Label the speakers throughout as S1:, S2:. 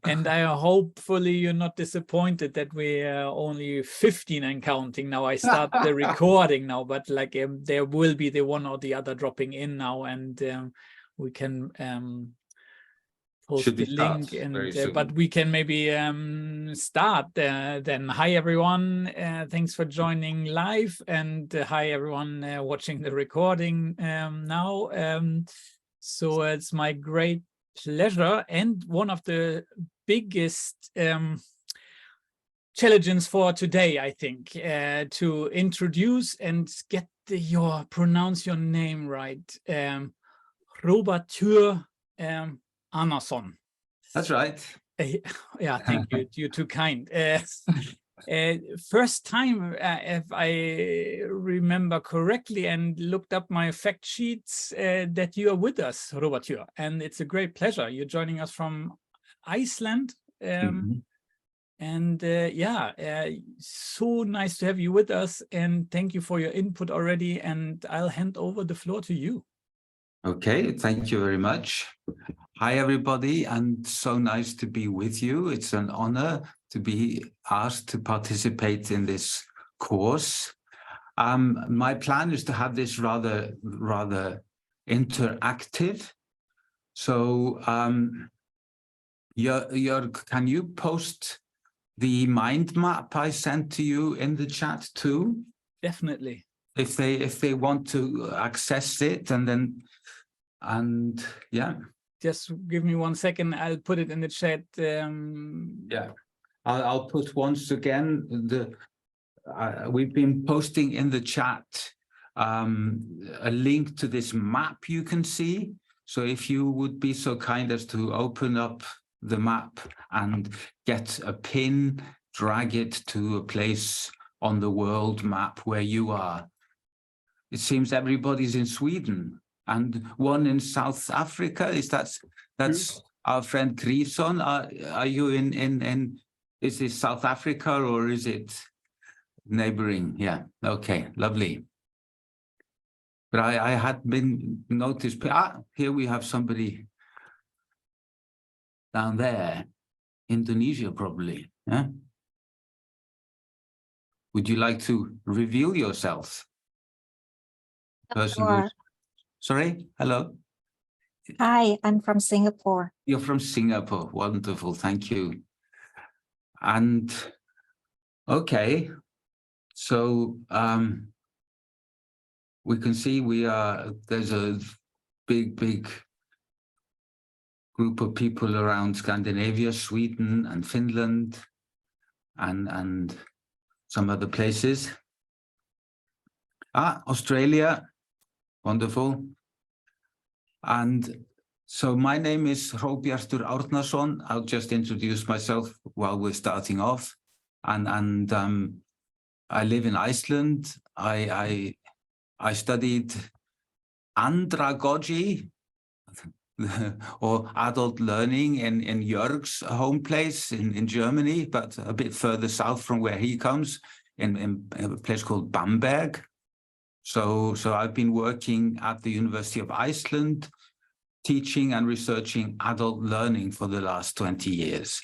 S1: And I hopefully you're not disappointed that we are only 15 and counting now. I start the recording now, but like there will be the one or the other dropping in now, and we can post the link, and but we can maybe start then. Hi everyone, thanks for joining live, and hi everyone watching the recording now. So it's my great pleasure and one of the biggest challenges for today, I think, to introduce and get pronounce your name right, Hróbjartur Arnarsson.
S2: That's right.
S1: Yeah, thank you. You're too kind. First time, if I remember correctly and looked up my fact sheets, that you are with us, Hróbjartur, and it's a great pleasure. You're joining us from Iceland. And so nice to have you with us, and thank you for your input already, and I'll hand over the floor to you.
S2: Okay, thank you very much. Hi, everybody, and so nice to be with you. It's an honor to be asked to participate in this course. My plan is to have this rather interactive. So, Jörg, can you post the mind map I sent to you in the chat too?
S1: Definitely.
S2: If they want to access it, and yeah.
S1: Just give me 1 second. I'll put it in the chat.
S2: Yeah, I'll put once again we've been posting in the chat a link to this map you can see. So if you would be so kind as to open up the map and get a pin, drag it to a place on the world map where you are. It seems everybody's in Sweden and one in South Africa. That's our friend Grison. Are you in is it South Africa or is it neighboring? Yeah, okay, lovely. But I had been noticed, here we have somebody down there, Indonesia probably, yeah? Would you like to reveal yourself?
S3: Sure.
S2: Sorry, hello?
S3: Hi, I'm from Singapore.
S2: You're from Singapore, wonderful, thank you. And, okay, so we can see there's a big group of people around Scandinavia, Sweden and Finland, and some other places. Australia, wonderful. And so my name is Hróbjartur Arnarsson. I'll just introduce myself while we're starting off. And I live in Iceland. I studied andragogy, or adult learning in Jörg's home place in Germany, but a bit further south from where he comes, in a place called Bamberg. So I've been working at the University of Iceland, teaching and researching adult learning for the last 20 years.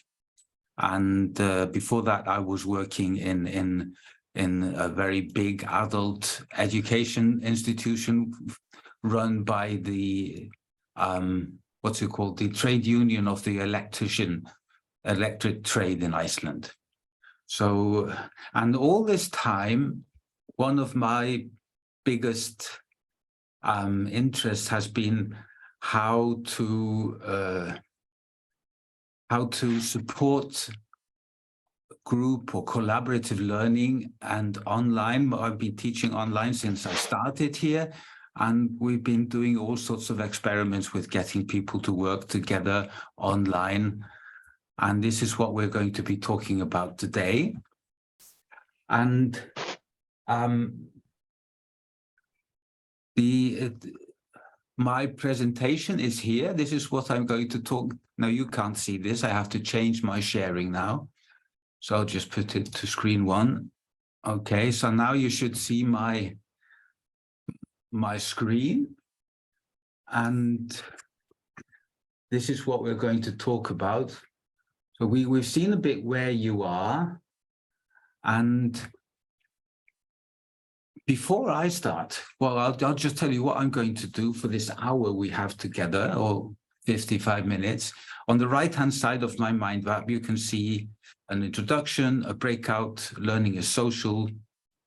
S2: And before that, I was working in a very big adult education institution run by the what's it called? The trade union of the electric trade in Iceland. So, and all this time, one of my biggest interests has been how to support group or collaborative learning and online. I've been teaching online since I started here. And we've been doing all sorts of experiments with getting people to work together online. And this is what we're going to be talking about today. And my presentation is here. This is what I'm going to talk. Now you can't see this. I have to change my sharing now. So I'll just put it to screen 1. Okay, so now you should see my screen, and this is what we're going to talk about. So we've seen a bit where you are, and before I start, well, I'll just tell you what I'm going to do for this hour we have together, or 55 minutes. On the right-hand side of my mind map, you can see an introduction, a breakout, learning is social,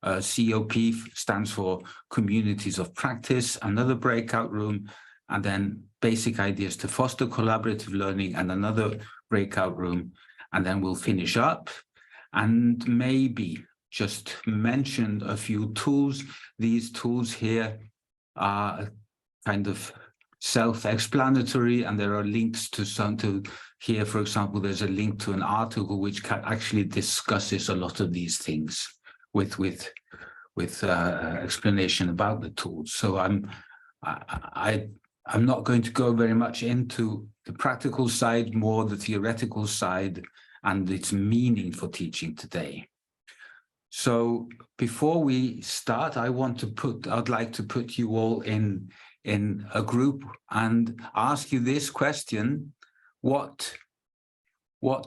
S2: COP stands for communities of practice, another breakout room, and then basic ideas to foster collaborative learning, and another breakout room. And then we'll finish up and maybe just mention a few tools. These tools here are kind of self-explanatory, and there are links to some to here. For example, there's a link to an article which actually discusses a lot of these things with explanation about the tools. So I'm not going to go very much into the practical side, more the theoretical side and its meaning for teaching today. So before we start, I'd like to put you all in a group and ask you this question: what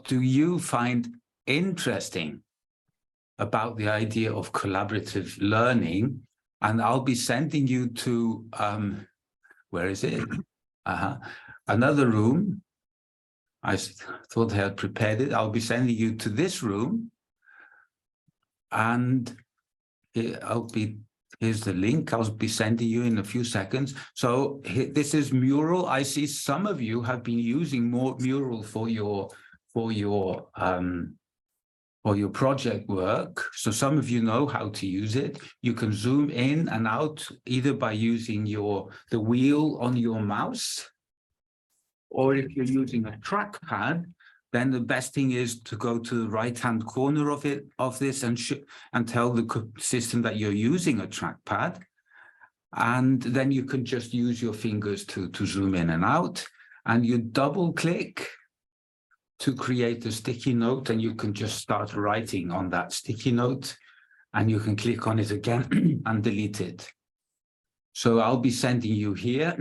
S2: do you find interesting about the idea of collaborative learning? And I'll be sending you to where is it? Another room. I thought I had prepared it. I'll be sending you to this room, and here's the link. I'll be sending you in a few seconds. So this is Mural. I see some of you have been using more Mural for your project work. So some of you know how to use it. You can zoom in and out either by using the wheel on your mouse, or if you're using a trackpad, then the best thing is to go to the right-hand corner of this and tell the system that you're using a trackpad. And then you can just use your fingers to zoom in and out. And you double-click to create a sticky note, and you can just start writing on that sticky note, and you can click on it again and delete it. So I'll be sending you here,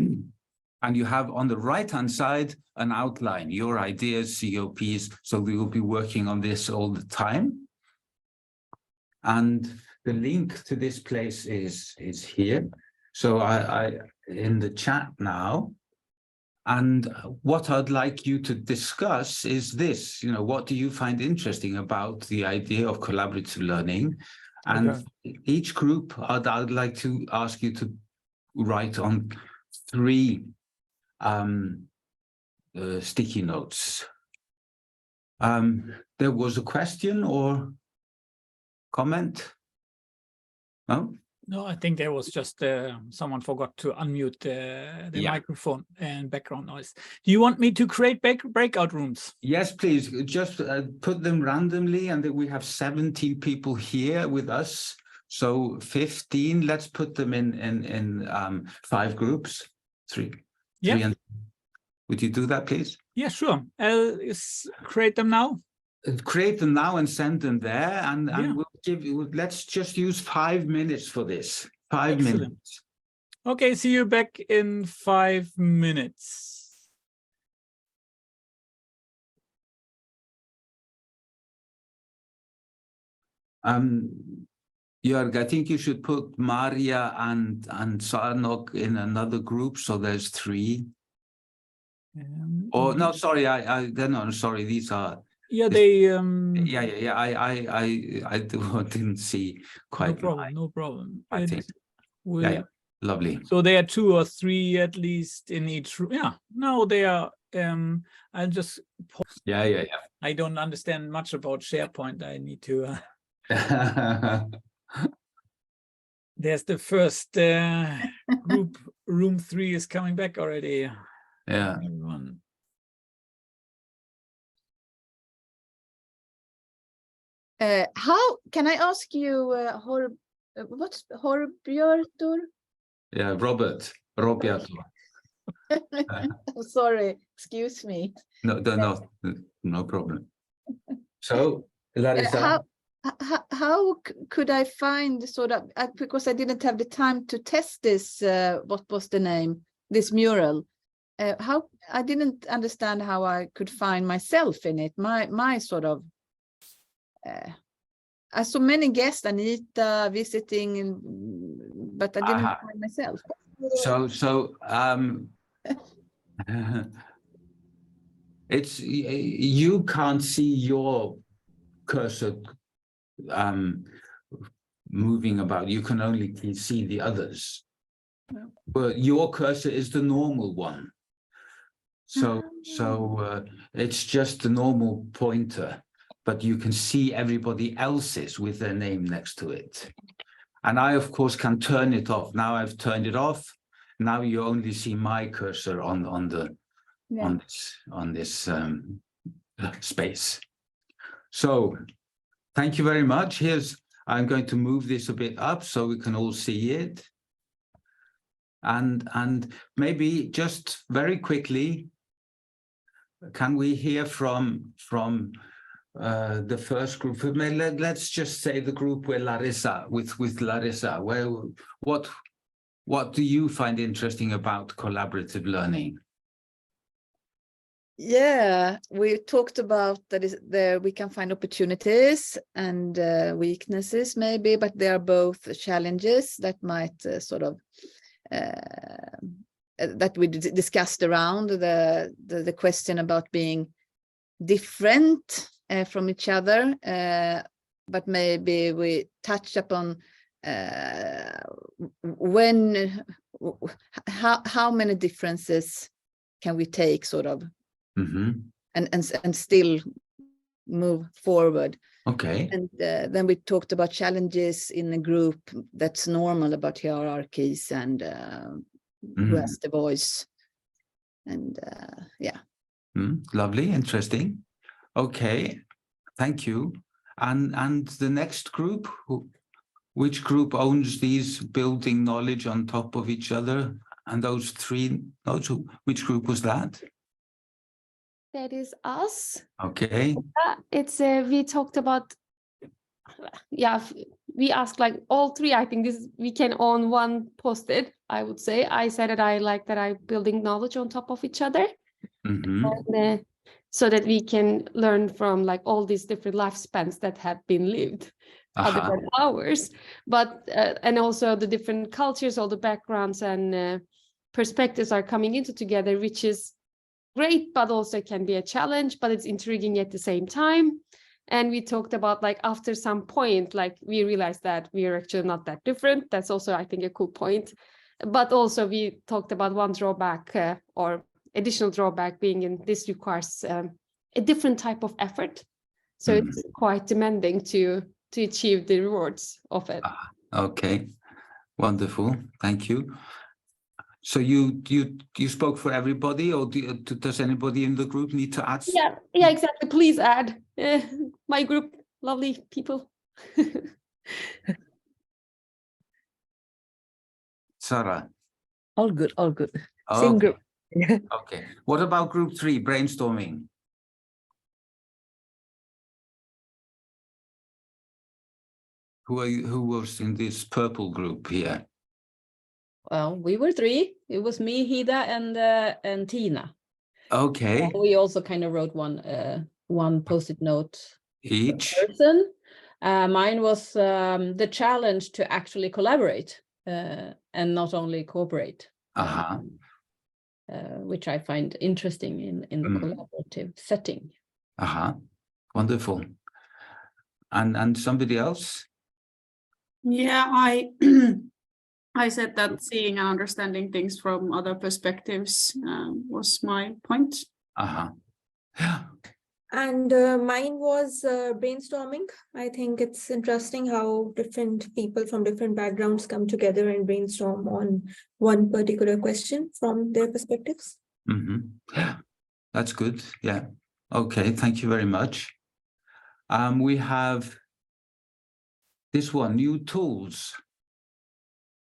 S2: and you have on the right-hand side an outline, your ideas, COPs, so we will be working on this all the time. And the link to this place is here. So I in the chat now. And what I'd like you to discuss is this, what do you find interesting about the idea of collaborative learning? And okay, each group, I'd like to ask you to write on 3 sticky notes. There was a question or comment? No?
S1: No, I think there was just someone forgot to unmute the microphone and background noise. Do you want me to create breakout rooms?
S2: Yes, please. Just put them randomly, and we have 17 people here with us. So 15. Let's put them in 5 groups. 3.
S1: Yeah.
S2: 3 and, would you do that, please?
S1: Yeah, sure. I'll create them now.
S2: Create them now and send them there, and we'll give you. Let's just use 5 minutes for this. 5 minutes.
S1: Okay, see you back in 5 minutes.
S2: Jörg, I think you should put Maria and Sarnok in another group, so there's 3. No, sorry, no, sorry, these are.
S1: Yeah, they.
S2: I didn't see quite.
S1: No problem.
S2: I think. Yeah, lovely.
S1: So there are 2 or 3 at least in each room. Yeah, no, they are. I'll just.
S2: Yeah.
S1: I don't understand much about SharePoint. I need to. There's the first group. Room 3 is coming back already.
S2: Yeah.
S1: Everyone.
S4: How can I ask you, what's Horbjörtur?
S2: Yeah, Robert.
S4: Sorry, excuse me.
S2: No problem. So, Larissa,
S4: how could I find sort of, because I didn't have the time to test this, what was the name, this mural? How didn't understand how I could find myself in it. My sort of I saw many guests, Anita visiting, but I didn't find myself.
S2: It's you can't see your cursor moving about. You can only see the others.
S4: Yeah.
S2: But your cursor is the normal one. So it's just the normal pointer, but you can see everybody else's with their name next to it. And I, of course, can turn it off. Now I've turned it off. Now you only see my cursor on this space. So thank you very much. I'm going to move this a bit up so we can all see it. And maybe just very quickly, can we hear from the first group? Let's just say the group where Larissa, with Larissa. What do you find interesting about collaborative learning?
S4: Yeah, we talked about that is there we can find opportunities and weaknesses maybe, but there are both challenges that might sort of that we discussed around the question about being different from each other, but maybe we touched upon how many differences can we take sort of and still move forward.
S2: Okay.
S4: And then we talked about challenges in a group that's normal, about hierarchies and who has the voice. And yeah.
S2: Lovely, interesting. Okay, thank you. And the next group, which group owns these building knowledge on top of each other? And those three notes, which group was that?
S5: That is us.
S2: Okay.
S5: It's we talked about, we asked like all three. I think we can own one post-it, I would say. I said that I like that I'm building knowledge on top of each other. And, so that we can learn from like all these different lifespans that have been lived other than ours, but and also the different cultures, all the backgrounds and perspectives are coming into together, which is great, but also can be a challenge, but it's intriguing at the same time. And we talked about like after some point, like we realized that we are actually not that different. That's also, I think, a cool point. But also we talked about one drawback or additional drawback being in this requires a different type of effort. So it's quite demanding to achieve the rewards of it.
S2: Okay, wonderful, thank you. So you spoke for everybody, or does anybody in the group need to add?
S5: Yeah, exactly. Please add my group, lovely people.
S2: Sarah?
S6: All good, all good.
S2: Okay.
S6: Same group.
S2: Okay. What about group 3, brainstorming? Who was in this purple group here?
S7: Well, we were 3. It was me, Hida, and Tina.
S2: Okay.
S7: We also kind of wrote one post-it note
S2: Each.
S7: per person. Mine was the challenge to actually collaborate and not only cooperate, which I find interesting in the collaborative setting.
S2: Wonderful. And somebody else?
S8: Yeah, I said that seeing and understanding things from other perspectives was my point.
S2: Yeah.
S9: And mine was brainstorming. I think it's interesting how different people from different backgrounds come together and brainstorm on one particular question from their perspectives.
S2: Yeah, that's good. Yeah. Okay, thank you very much. We have this one, new tools.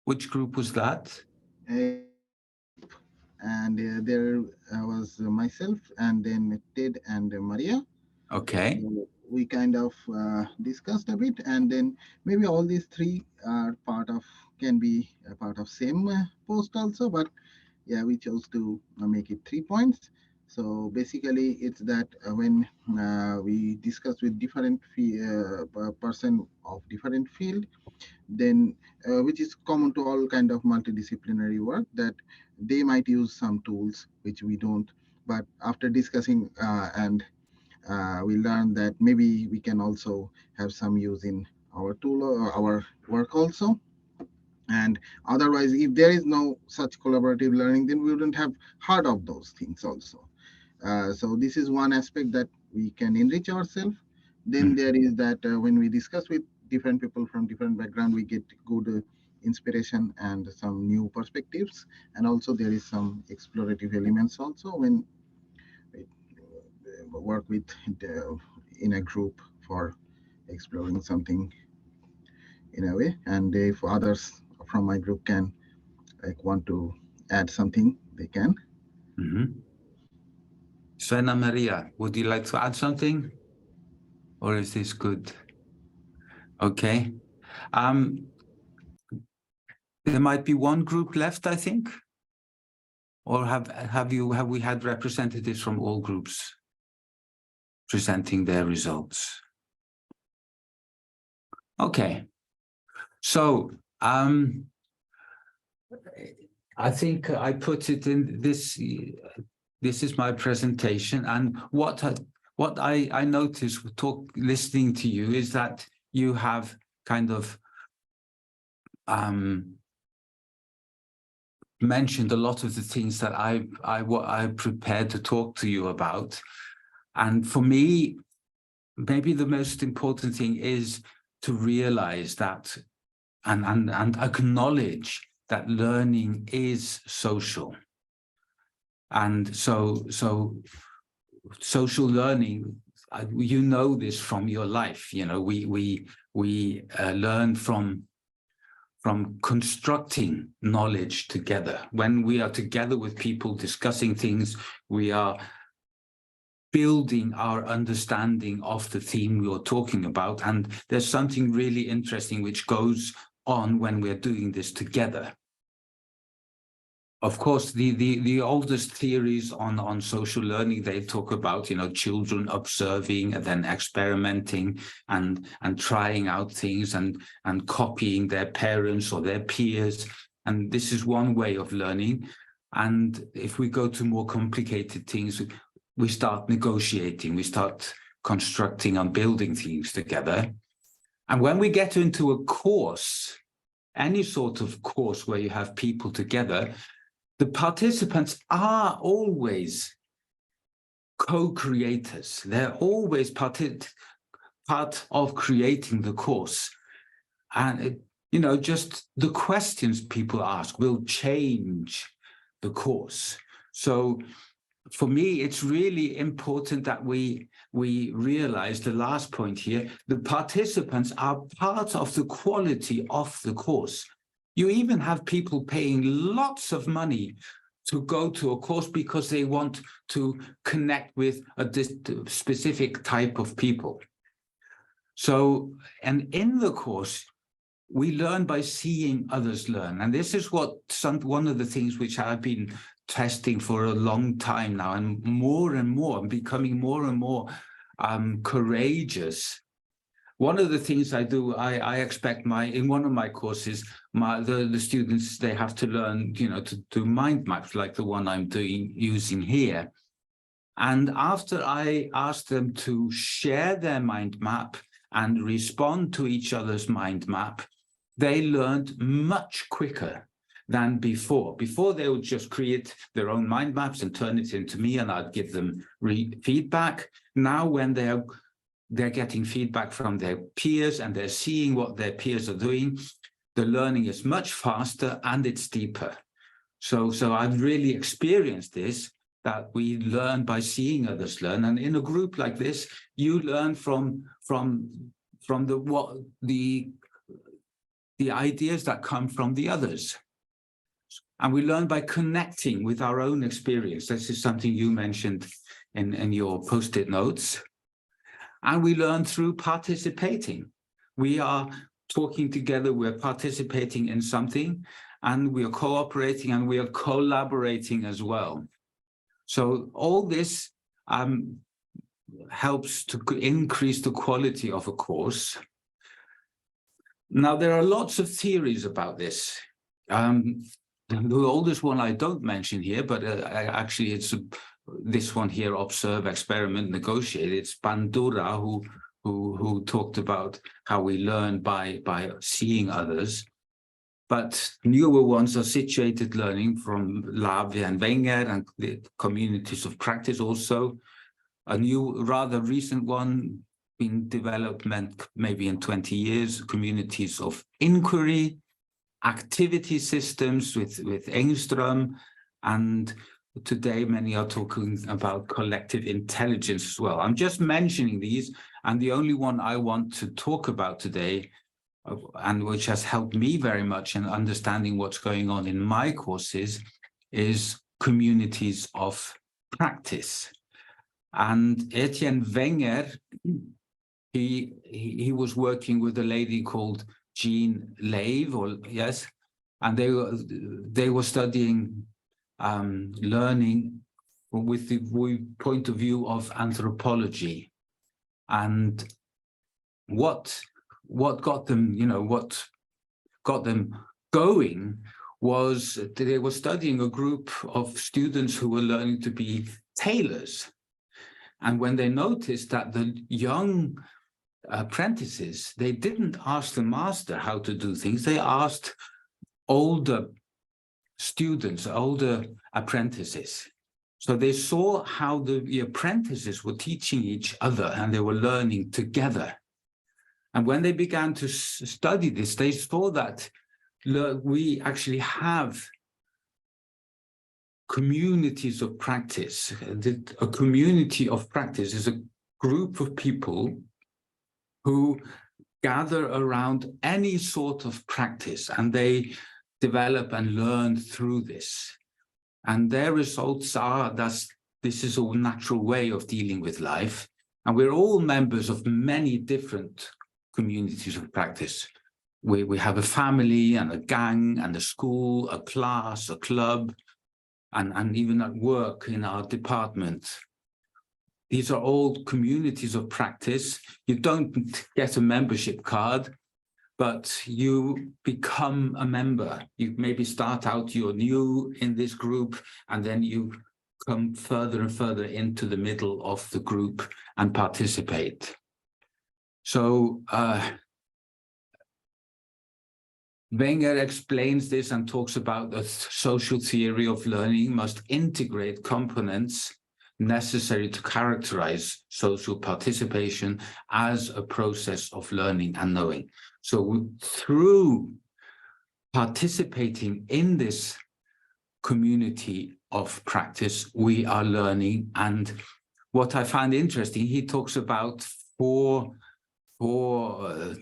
S2: Which group was that?
S10: And there was myself, and then Ted and Maria.
S2: Okay.
S10: So we kind of discussed a bit, and then maybe all these 3 are can be a part of same post also, but yeah, we chose to make it 3 points. So basically, it's that when we discuss with different person of different field, then which is common to all kind of multidisciplinary work, that they might use some tools which we don't. But after discussing and we learned that maybe we can also have some use in our tool or our work also. And otherwise, if there is no such collaborative learning, then we wouldn't have heard of those things also. So this is one aspect that we can enrich ourselves. Then there is that when we discuss with different people from different background, we get good inspiration and some new perspectives. And also there is some explorative elements also when we work with in a group for exploring something in a way. And if others from my group can want to add something, they can.
S2: Svena Maria, would you like to add something? Or is this good? Okay. There might be one group left, I think. Or have we had representatives from all groups presenting their results? Okay. So I think I put it in this. This is my presentation, and what I noticed listening to you is that you have kind of mentioned a lot of the things that I prepared to talk to you about. And for me, maybe the most important thing is to realize that and acknowledge that learning is social. And so social learning, you know this from your life. You know, we learn from constructing knowledge together. When we are together with people discussing things, we are building our understanding of the theme we are talking about. And there's something really interesting which goes on when we're doing this together. Of course, the oldest theories on social learning, they talk about, you know, children observing and then experimenting and trying out things and copying their parents or their peers. And this is one way of learning. And if we go to more complicated things, we start negotiating, we start constructing and building things together. And when we get into a course, any sort of course where you have people together, the participants are always co-creators. They're always part of creating the course. And, you know, just the questions people ask will change the course. So for me, it's really important that we realize the last point here, the participants are part of the quality of the course. You even have people paying lots of money to go to a course because they want to connect with a specific type of people. So, and in the course, we learn by seeing others learn. And this is what one of the things which I've been testing for a long time now, and more, I'm becoming more and more courageous. One of the things I do, I expect in one of my courses, the students, they have to learn, you know, to do mind maps like the one I'm using here. And after I asked them to share their mind map and respond to each other's mind map, they learned much quicker than before. Before, they would just create their own mind maps and turn it into me, and I'd give them feedback. Now, when they're getting feedback from their peers and they're seeing what their peers are doing, the learning is much faster and it's deeper. So I've really experienced this, that we learn by seeing others learn. And in a group like this, you learn from the ideas that come from the others. And we learn by connecting with our own experience. This is something you mentioned in your post-it notes. And we learn through participating. We are talking together, we're participating in something, and we are cooperating, and we are collaborating as well. So all this helps to increase the quality of a course. Now, there are lots of theories about this. The oldest one I don't mention here, but actually it's this one here: observe, experiment, negotiate. It's Bandura who talked about how we learn by seeing others. But newer ones are situated learning from Lavie and Wenger, and the communities of practice also. A new, rather recent one being developed maybe in 20 years, communities of inquiry, activity systems with Engström, and today many are talking about collective intelligence as well. I'm just mentioning these, and the only one I want to talk about today, and which has helped me very much in understanding what's going on in my courses, is communities of practice. And Etienne Wenger, he was working with a lady called Jean Lave, and they were studying learning with the point of view of anthropology, and what got them, what got them going was they were studying a group of students who were learning to be tailors. And when they noticed that the young apprentices, they didn't ask the master how to do things, they asked older students, older apprentices. So they saw how the apprentices were teaching each other, and they were learning together. And when they began to study this, they saw that we actually have communities of practice. A community of practice is a group of people who gather around any sort of practice, and they develop and learn through this. And their results are that this is a natural way of dealing with life. And we're all members of many different communities of practice. We have a family and a gang and a school, a class, a club, and even at work in our department. These are all communities of practice. You don't get a membership card, but you become a member. You maybe start out, you're new in this group, and then you come further and further into the middle of the group and participate. So Wenger explains this and talks about the social theory of learning must integrate components necessary to characterize social participation as a process of learning and knowing. So through participating in this community of practice, we are learning. And what I find interesting, he talks about four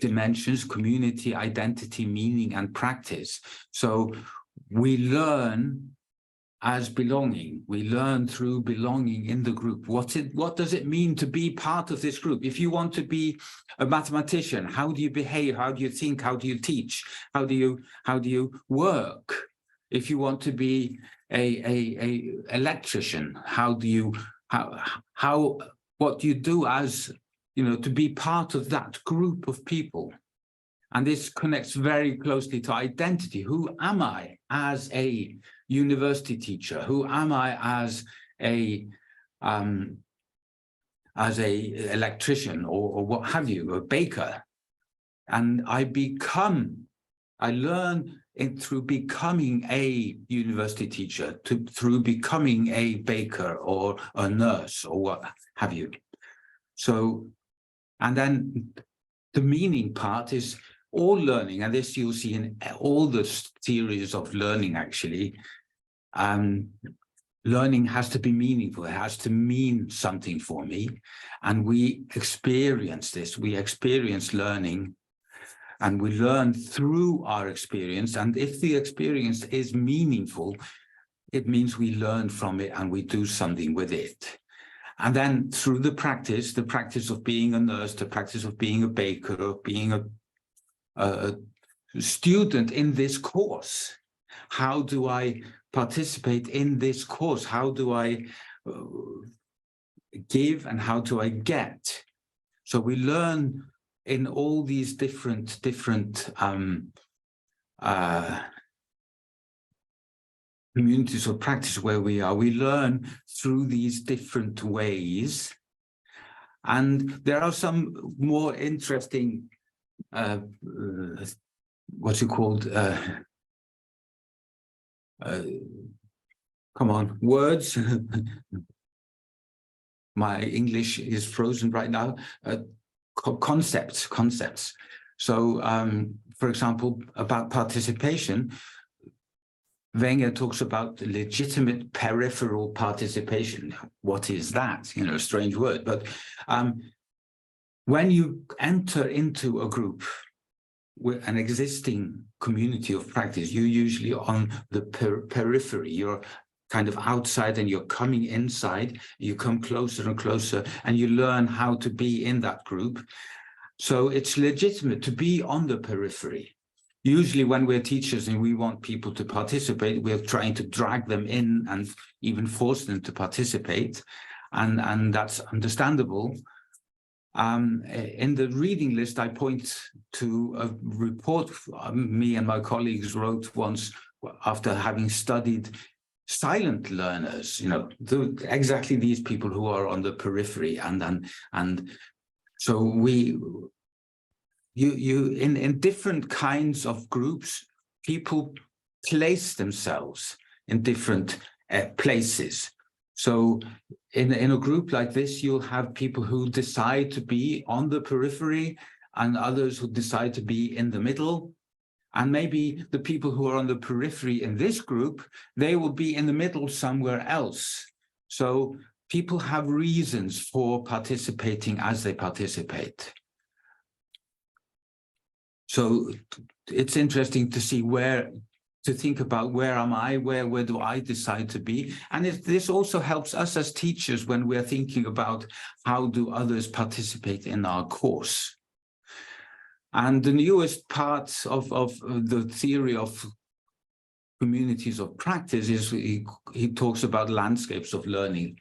S2: dimensions: community, identity, meaning, and practice. So we learn as belonging. We learn through belonging in the group. What does it mean to be part of this group? If you want to be a mathematician, how do you behave? How do you think? How do you teach? How do you work? If you want to be a electrician, what do you do as, to be part of that group of people? And this connects very closely to identity. Who am I as a university teacher? Who am I as a electrician or what have you, a baker? And I learn through becoming a university teacher, through becoming a baker or a nurse or what have you. So, and then the meaning part is all learning, and this you'll see in all the theories of learning actually. Learning has to be meaningful. It has to mean something for me. And we experience this. We experience learning, and we learn through our experience. And if the experience is meaningful, it means we learn from it and we do something with it. And then through the practice of being a nurse, the practice of being a baker, of being a student in this course, how do I participate in this course? How do I give and how do I get? So we learn in all these different communities of practice where we are. We learn through these different ways. And there are some more interesting, what's it called? Come on, words. My English is frozen right now. Concepts. So, for example, about participation, Wenger talks about legitimate peripheral participation. What is that? You know, a strange word. But when you enter into a group with an existing community of practice, you're usually on the periphery. You're kind of outside and you're coming inside. You come closer and closer and you learn how to be in that group. So it's legitimate to be on the periphery. Usually when we're teachers and we want people to participate, we're trying to drag them in and even force them to participate. And that's understandable. In the reading list, I point to a report me and my colleagues wrote once after having studied silent learners, you know, exactly these people who are on the periphery. And so in different kinds of groups, people place themselves in different places. So in a group like this, you'll have people who decide to be on the periphery and others who decide to be in the middle. And maybe the people who are on the periphery in this group, they will be in the middle somewhere else. So people have reasons for participating as they participate. So it's interesting to see to think about where am I, where do I decide to be? And this also helps us as teachers when we're thinking about how do others participate in our course. And the newest part of the theory of communities of practice is he talks about landscapes of learning.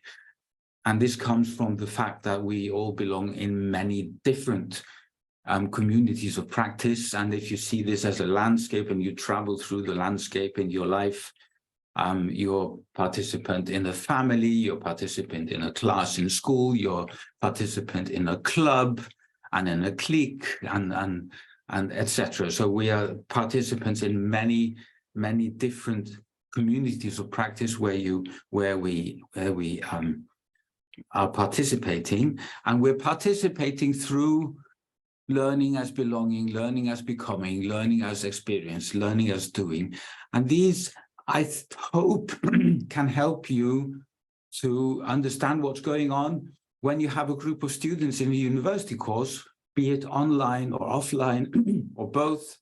S2: And this comes from the fact that we all belong in many different communities of practice. And if you see this as a landscape and you travel through the landscape in your life, you're participant in a family, you're participant in a class in school, you're participant in a club and in a clique and etc. So we are participants in many different communities of practice where we are participating, and we're participating through learning as belonging, learning as becoming, learning as experience, learning as doing. And these, I hope, can help you to understand what's going on when you have a group of students in a university course, be it online or offline or both,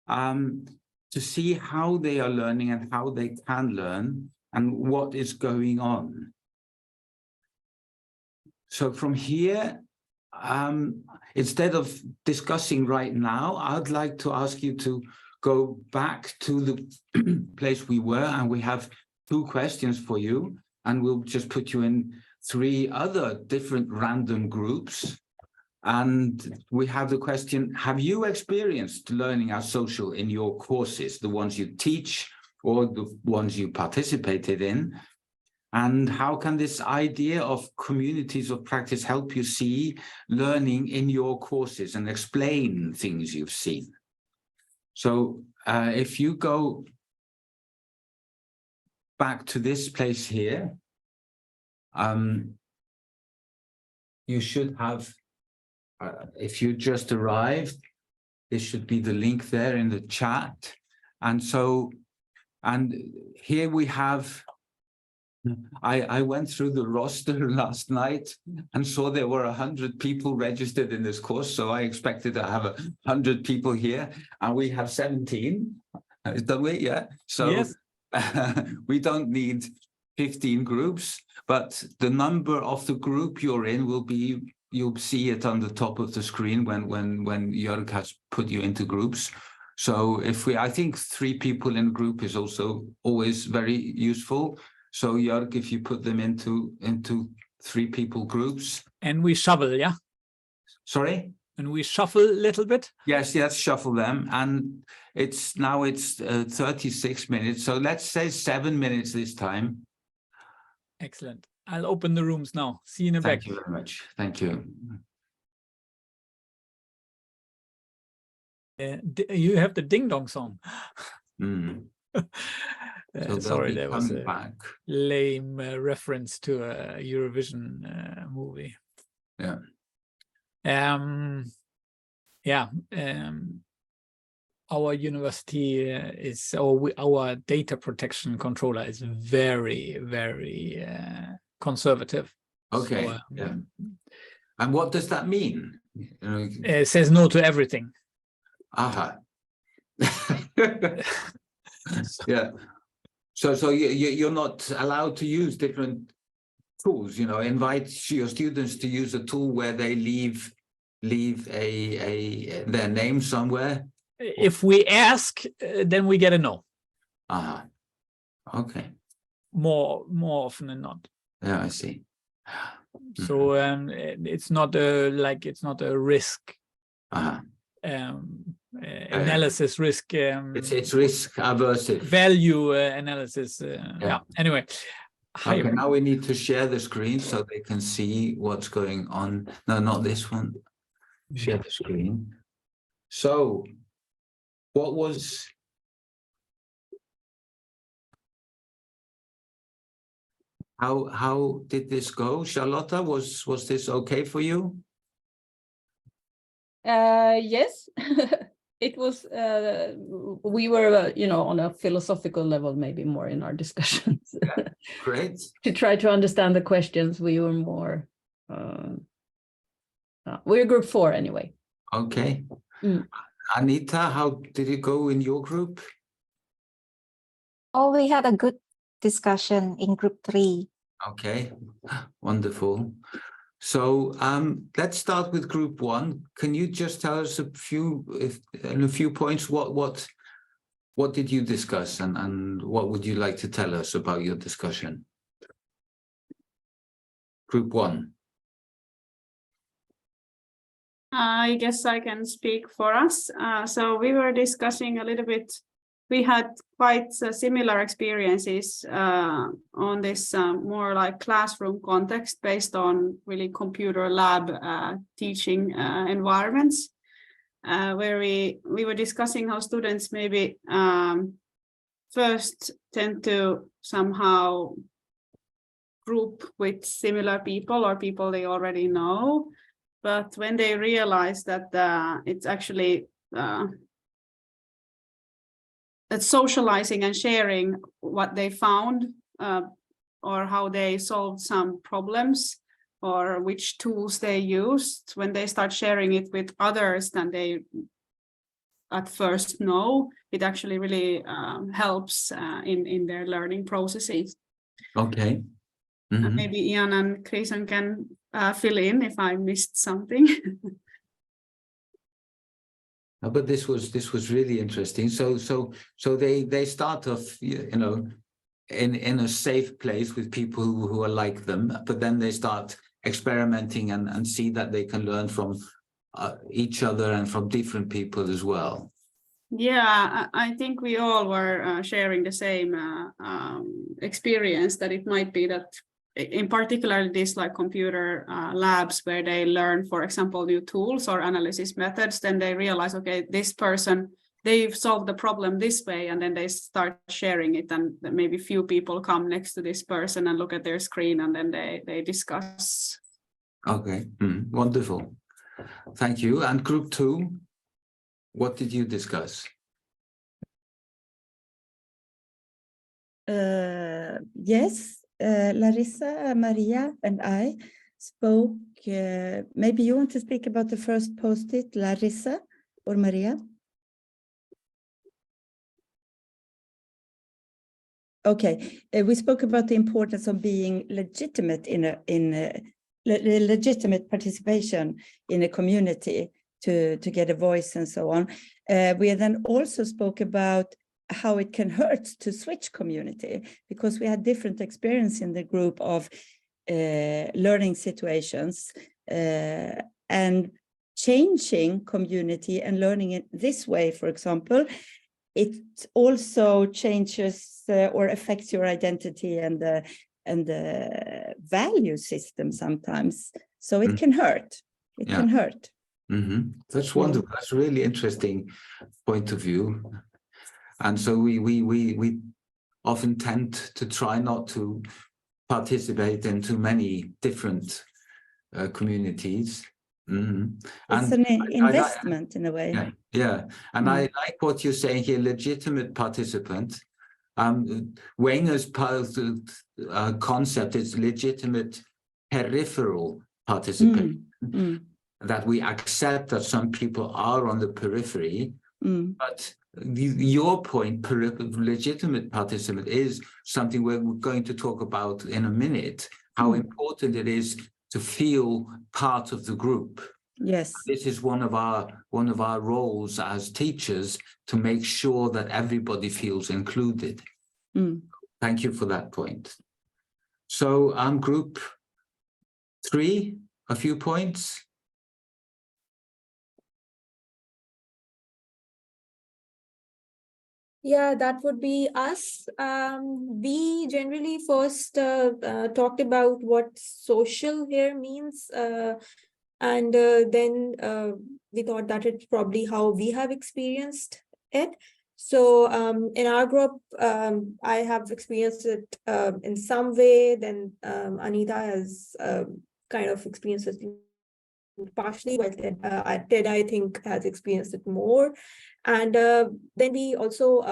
S2: to see how they are learning and how they can learn and what is going on. So from here, instead of discussing right now, I'd like to ask you to go back to the place we were, and we have 2 questions for you, and we'll just put you in 3 other different random groups. And we have the question, have you experienced learning as social in your courses, the ones you teach or the ones you participated in? And how can this idea of communities of practice help you see learning in your courses and explain things you've seen? So if you go back to this place here, you should have, if you just arrived, this should be the link there in the chat. And so, and here we have, I went through the roster last night and saw there were 100 people registered in this course. So I expected to have 100 people here, and we have 17. Don't we? Yeah. So yes. We don't need 15 groups, but the number of the group you're in will be, you'll see it on the top of the screen when Jörg has put you into groups. So I think 3 people in a group is also always very useful. So Jörg, if you put them into 3 people groups.
S1: And we shuffle, yeah?
S2: Sorry?
S1: And we shuffle a little bit?
S2: Yes, shuffle them. And it's 36 minutes. So let's say 7 minutes this time.
S1: Excellent. I'll open the rooms now. See you in a back.
S2: Thank you very much. Thank you.
S1: You have the ding dong song.
S2: So
S1: sorry, there was a
S2: back.
S1: lame reference to a Eurovision movie.
S2: Yeah.
S1: Our university our data protection controller is very, very conservative.
S2: Okay.
S1: So,
S2: yeah. And what does that mean?
S1: It says no to everything.
S2: Aha. Yeah. So you're not allowed to use different tools. Invite your students to use a tool where they leave their name somewhere.
S1: If we ask, then we get a no.
S2: Aha. Okay.
S1: More often than not.
S2: Yeah, I see.
S1: So it's not a risk. Analysis risk.
S2: It's risk aversive.
S1: Value analysis. Yeah. Anyway.
S2: Okay, now we need to share the screen so they can see what's going on. No, not this one. Share the screen. So, how did this go? Charlotta, was this okay for you?
S7: Yes. It was, we were, on a philosophical level, maybe more in our discussions.
S2: Yeah, great.
S7: To try to understand the questions, we were more, we're group 4 anyway.
S2: Okay. Anita, how did it go in your group?
S3: Oh, we had a good discussion in group 3.
S2: Okay, wonderful. So let's start with group 1. Can you just tell us in a few points what did you discuss and what would you like to tell us about your discussion? Group 1.
S8: I guess I can speak for us. So we were discussing a little bit. We had quite similar experiences on this more like classroom context based on really computer lab teaching environments, where we were discussing how students maybe first tend to somehow group with similar people or people they already know. But when they realize that it's actually that socializing and sharing what they found or how they solved some problems or which tools they used, when they start sharing it with others than they at first know, it actually really helps in their learning processes.
S2: Okay. Mm-hmm.
S8: Maybe Ian and Christian can fill in if I missed something.
S2: But this was really interesting. So they start off, in a safe place with people who are like them, but then they start experimenting and see that they can learn from each other and from different people as well.
S8: Yeah, I think we all were sharing the same experience, that it might be that in particular these like computer labs where they learn, for example, new tools or analysis methods, then they realize, okay, this person, they've solved the problem this way, and then they start sharing it, and maybe few people come next to this person and look at their screen, and then they discuss.
S2: Okay, wonderful. Thank you. And group 2, what did you discuss?
S6: Yes. Larissa, Maria, and I spoke. Maybe you want to speak about the first post-it, Larissa or Maria? Okay, we spoke about the importance of being legitimate in legitimate participation in a community. to get a voice and so on. We then also spoke about how it can hurt to switch community, because we had different experience in the group of learning situations, and changing community and learning it this way, for example, it also changes or affects your identity and the value system sometimes. So it can hurt. It can hurt.
S2: That's wonderful. That's a really interesting point of view. And so we often tend to try not to participate in too many different communities.
S6: It's an investment in a way.
S2: And I like what you're saying here, legitimate participant. Wenger's concept is legitimate peripheral participation, that we accept that some people are on the periphery, but your point, legitimate participant, is something we're going to talk about in a minute, how important it is to feel part of the group.
S6: Yes.
S2: This is one of our roles as teachers, to make sure that everybody feels included. Thank you for that point. So group 3, a few points.
S9: Yeah, that would be us. We generally first talked about what social here means, and then we thought that it's probably how we have experienced it. So in our group, I have experienced it in some way, then Anita has kind of experienced it partially, while Ted, I think, has experienced it more. And then we also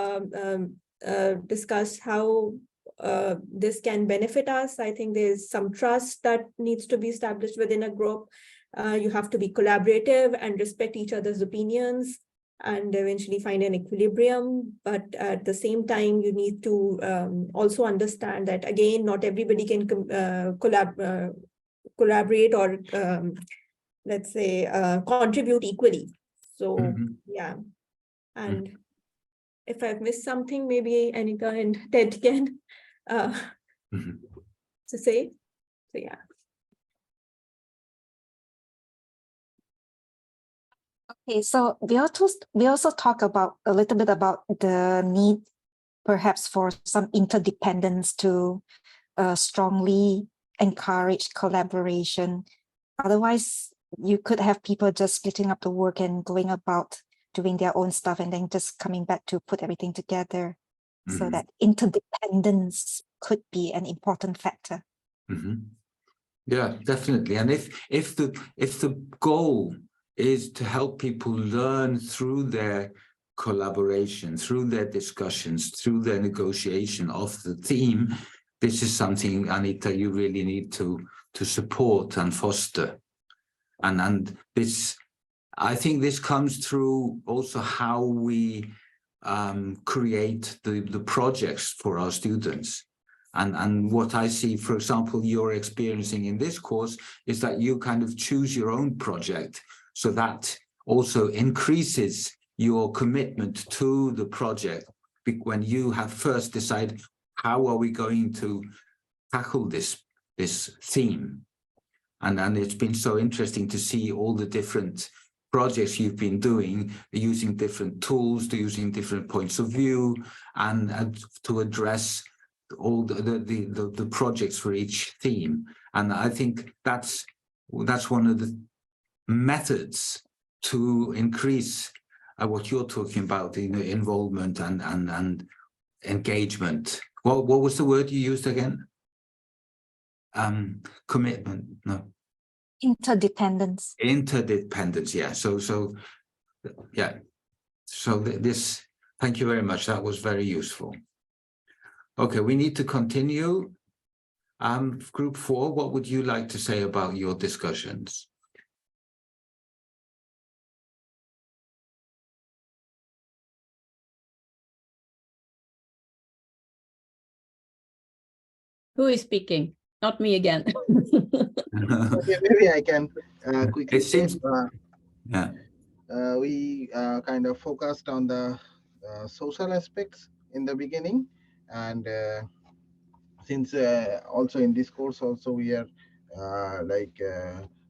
S9: discussed how this can benefit us. I think there's some trust that needs to be established within a group. You have to be collaborative and respect each other's opinions and eventually find an equilibrium. But at the same time, you need to also understand that, again, not everybody can collaborate or, let's say, contribute equally. So, yeah. And if I've missed something, maybe Anita and Ted can to say. So, yeah.
S3: Okay, so we also talk about a little bit about the need, perhaps, for some interdependence to strongly encourage collaboration. Otherwise, you could have people just splitting up the work and going about doing their own stuff and then just coming back to put everything together. So that interdependence could be an important factor.
S2: Yeah, definitely. And if the goal is to help people learn through their collaboration, through their discussions, through their negotiation of the theme, this is something, Anita, you really need to support and foster. And this, I think this comes through also how we create the projects for our students. And what I see, for example, you're experiencing in this course is that you kind of choose your own project. So that also increases your commitment to the project when you have first decided, how are we going to tackle this theme? And it's been so interesting to see all the different projects you've been doing, using different tools, using different points of view, and to address all the projects for each theme. And I think that's one of the methods to increase what you're talking about, involvement and engagement. What was the word you used again? Commitment, no.
S3: Interdependence.
S2: Interdependence, yeah. So yeah. So this, thank you very much. That was very useful. Okay, we need to continue. Group 4, what would you like to say about your discussions?
S7: Who is speaking? Not me again.
S10: Okay, maybe I can quickly
S2: It seems,
S10: say,
S2: yeah.
S10: we kind of focused on the social aspects in the beginning, and since also in this course also we are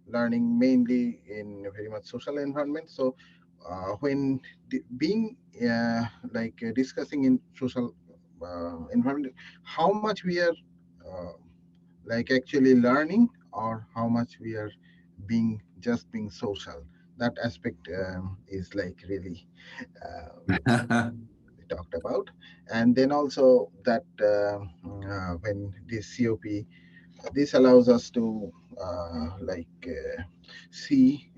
S10: learning mainly in a very much social environment. So when being discussing in social environment, how much we are actually learning, or how much we are being social, that aspect is really we talked about. And then also that when this COP, this allows us to see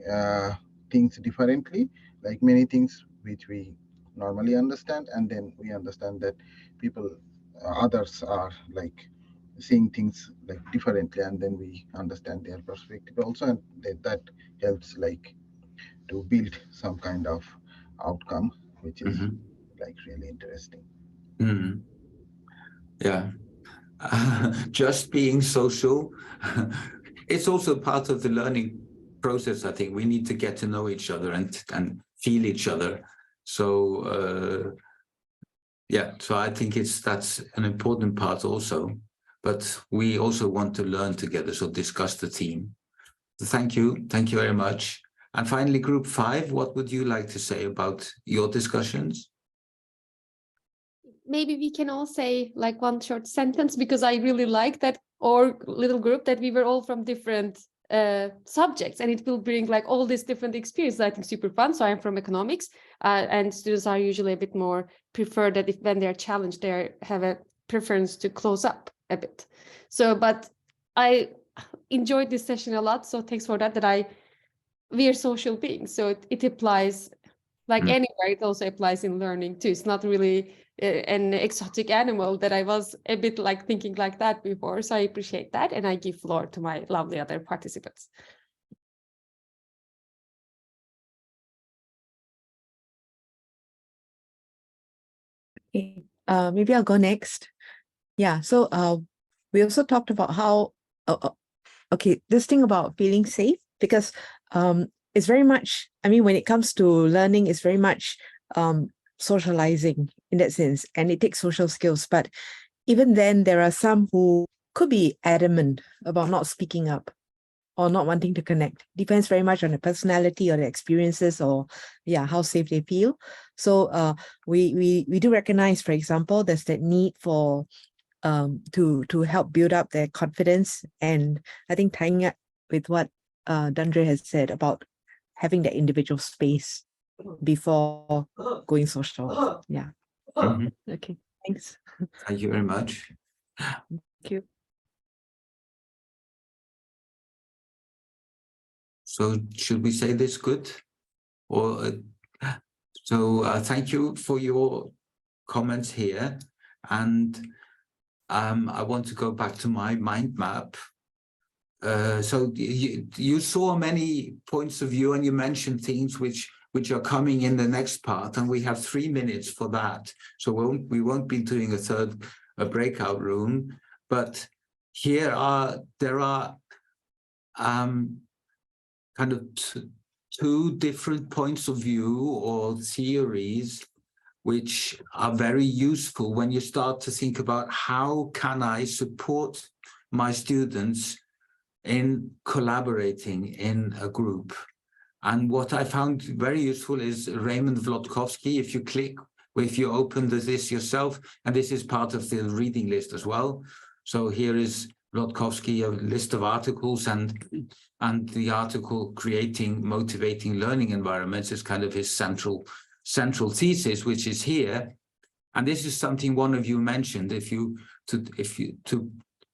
S10: things differently, like many things which we normally understand, and then we understand that people others are seeing things differently, and then we understand their perspective also, and that helps to build some kind of outcome which is really interesting.
S2: Yeah. Just being social, it's also part of the learning process. I think we need to get to know each other and feel each other. So yeah, so I think that's an important part also, but we also want to learn together, so discuss the theme. So thank you very much. And finally, group 5, what would you like to say about your discussions?
S5: Maybe we can all say like one short sentence, because I really like that our little group, that we were all from different subjects, and it will bring like all these different experiences. I think super fun. So I'm from economics, and students are usually a bit more preferred that when they're challenged, they have a preference to close up a bit. So, but I enjoyed this session a lot. So thanks for that. We are social beings, so it applies like anywhere. It also applies in learning too. It's not really an exotic animal that I was a bit like thinking like that before. So I appreciate that, and I give floor to my lovely other participants.
S11: Okay, maybe I'll go next. Yeah, so we also talked about how okay, this thing about feeling safe, because it's very much, I mean, when it comes to learning, it's very much socializing in that sense, and it takes social skills. But even then, there are some who could be adamant about not speaking up or not wanting to connect. Depends very much on the personality or the experiences, or how safe they feel. So we do recognize, for example, there's that need for to help build up their confidence. And I think tying up with what Dandre has said about having that individual space before going social. Yeah. Okay, thanks.
S2: Thank you very much.
S11: Thank you.
S2: So should we say this good? Or thank you for your comments here. And I want to go back to my mind map. So you saw many points of view, and you mentioned things which are coming in the next part, and we have 3 minutes for that. So we won't be doing a breakout room, but there are kind of two different points of view or theories which are very useful when you start to think about how can I support my students in collaborating in a group. And what I found very useful is Raymond Vlodkovsky. If you open this yourself, and this is part of the reading list as well. So here is Vlodkovsky, a list of articles, and the article Creating Motivating Learning Environments is kind of his central thesis, which is here. And this is something one of you mentioned, to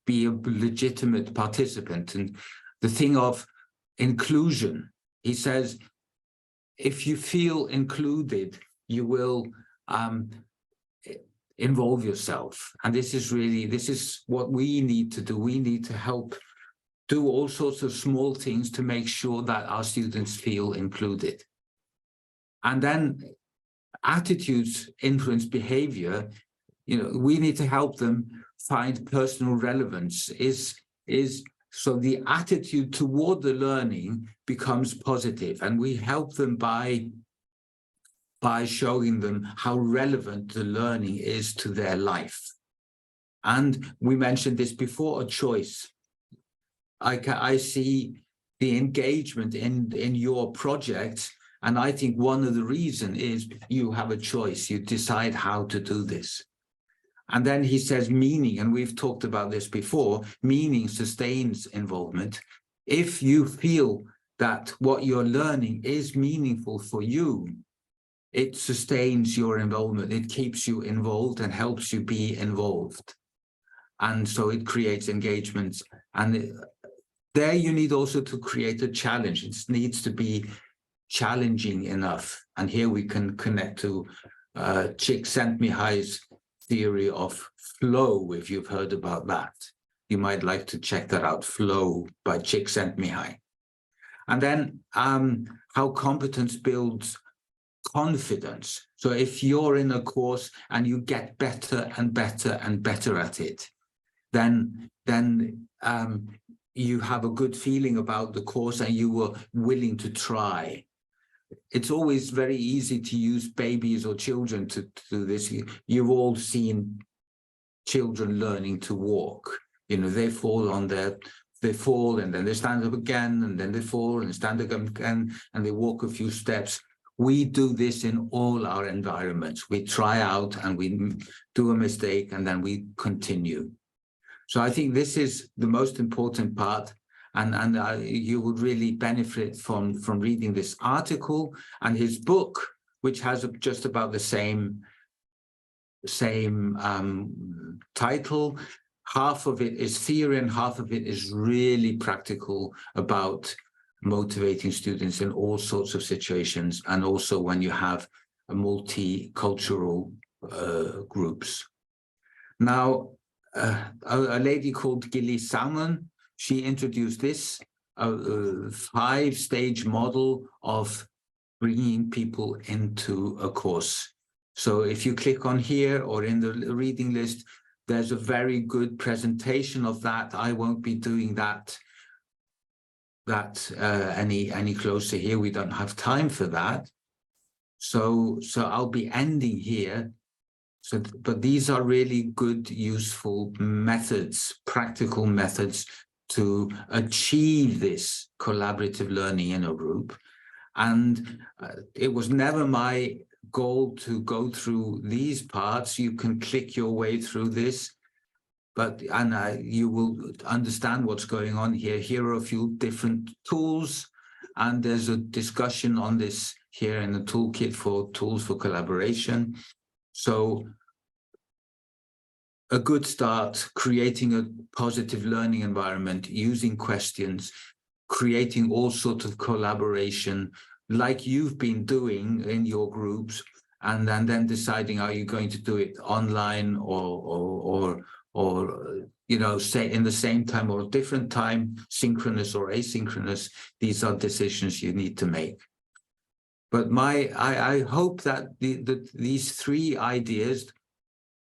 S2: be a legitimate participant, and the thing of inclusion. He says, if you feel included, you will involve yourself. And this is what we need to do. We need to help do all sorts of small things to make sure that our students feel included. And then attitudes influence behavior. We need to help them find personal relevance. Is So the attitude toward the learning becomes positive, and we help them by showing them how relevant the learning is to their life. And we mentioned this before, a choice. I see the engagement in your project, and I think one of the reasons is you have a choice. You decide how to do this. And then he says meaning, and we've talked about this before, meaning sustains involvement. If you feel that what you're learning is meaningful for you, it sustains your involvement. It keeps you involved and helps you be involved. And so it creates engagements. And there you need also to create a challenge. It needs to be challenging enough. And here we can connect to Csikszentmihalyi's theory of flow, if you've heard about that. You might like to check that out, Flow by Csikszentmihalyi. And then how competence builds confidence. So if you're in a course and you get better and better and better at it, then you have a good feeling about the course and you were willing to try. It's always very easy to use babies or children to do this. You've all seen children learning to walk. You know, they fall and then they stand up again, and then they fall and stand up again, and they walk a few steps. We do this in all our environments. We try out and we do a mistake and then we continue. So I think this is the most important part. And you would really benefit from reading this article and his book, which has just about the same title. Half of it is theory and half of it is really practical about motivating students in all sorts of situations, and also when you have a multicultural groups. Now, a lady called Gilly Salmon, she introduced this 5-stage model of bringing people into a course. So if you click on here or in the reading list, there's a very good presentation of that. I won't be doing that any closer here. We don't have time for that. So I'll be ending here. So, but these are really good, useful methods, practical methods to achieve this collaborative learning in a group. And it was never my goal to go through these parts. You can click your way through this, and you will understand what's going on here. Here are a few different tools, and there's a discussion on this here in the toolkit for tools for collaboration. So a good start, creating a positive learning environment, using questions, creating all sorts of collaboration like you've been doing in your groups, and then deciding, are you going to do it online or you know, say in the same time or a different time, synchronous or asynchronous. These are decisions you need to make. But I hope that these 3 ideas,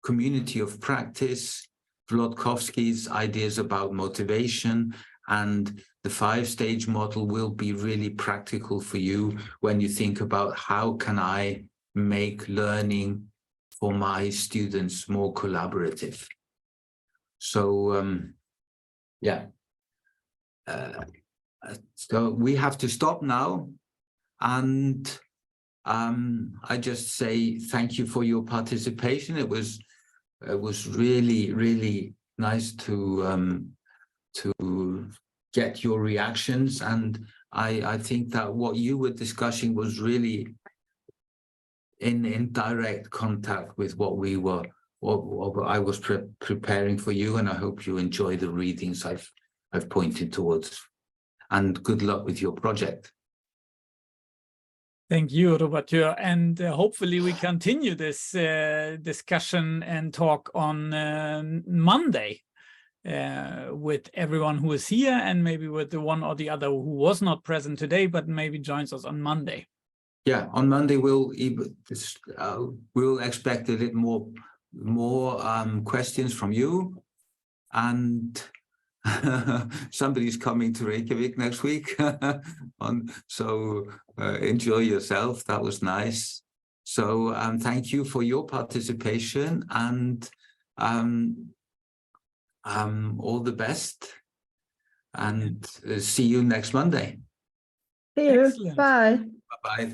S2: community of practice, Vlodkovsky's ideas about motivation, and the 5-stage model will be really practical for you when you think about how can I make learning for my students more collaborative. So, yeah. So we have to stop now. And I just say thank you for your participation. It was really, really nice to get your reactions, and I think that what you were discussing was really in direct contact with what I was preparing for you, and I hope you enjoy the readings I've pointed towards. And good luck with your project.
S1: Thank you, Roberto. And hopefully we continue this discussion and talk on Monday with everyone who is here, and maybe with the one or the other who was not present today, but maybe joins us on Monday.
S2: Yeah, on Monday we'll expect a little more questions from you, and somebody's coming to Reykjavik next week. So enjoy yourself. That was nice. So thank you for your participation, and all the best, and see you next Monday.
S6: See you.
S1: Excellent.
S6: Bye.
S2: Bye-bye.